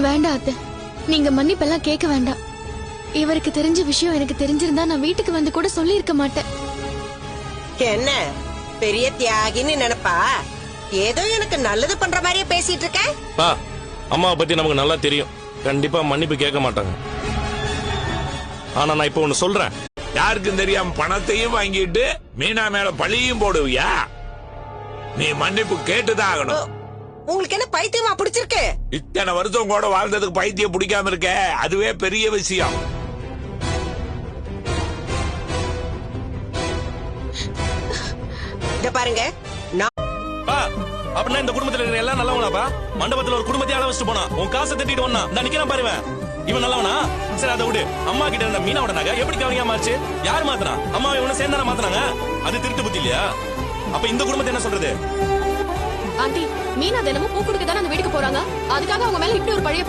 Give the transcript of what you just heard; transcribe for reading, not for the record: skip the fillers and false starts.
வேண்டாம் அத்தை, நீங்க மன்னிப்பெல்லாம் கேட்க வேண்டாம். இவருக்கு தெரிஞ்ச விஷயம் எனக்கு தெரிஞ்சிருந்தா நான் வீட்டுக்கு வந்து கூட சொல்லி இருக்க மாட்டேன். என்ன பெரிய தியாகின்னு நினைப்பா? ஏதோ எனக்கு நல்லது பண்ற மாதிரியே பேசிட்டு இருக்க. பா, அம்மாவை பத்தி நமக்கு நல்லா தெரியும். கண்டிப்பா மன்னிப்பு கேட்க மாட்டாங்க. ஆனா நான் இப்ப ஒண்ணு சொல்றேன். யாருக்கும் தெரியாம பணத்தையும் வாங்கிட்டு மீனா மேல பழியும் போடுவியா? நீ மன்னிப்பு கேட்டுதான் ஆகணும். உங்களுக்கு என்ன பைத்தியமா பிடிச்சிருக்கு? இத்தனை வருஷம் கூட வாழ்ந்ததுக்கு பைத்தியம் பிடிக்காம இருக்க, அதுவே பெரிய விஷயம். இத பாருங்க, பா, அப்படின்னா இந்த குடும்பத்துல இருக்கிற எல்லாம் நல்லவனாப்பா? மண்டபத்துல ஒரு குடும்பத்தையே அள வச்சுட்டு போனா, உன் காசை தட்டிட்டு வந்தா இந்த நிக்கிறேன் பாருவேன், இவன் நல்லவனா? சரி அதை விடு. அம்மா கிட்ட இருந்த மீனாவோட நகை எப்படி கவனியா மாறுச்சு? யார் மாத்தினா? அம்மா இவனை சேர்ந்தான மாத்தினாங்க. அது திருட்டு புத்தி இல்லையா? அப்ப இந்த குடும்பத்தை என்ன சொல்றது? ஆண்டி, மீனா தினமும் பூ கொடுக்க தானே அந்த வீட்டுக்கு போறாங்க. அதுக்காக அவங்க மேல இப்படி ஒரு பழைய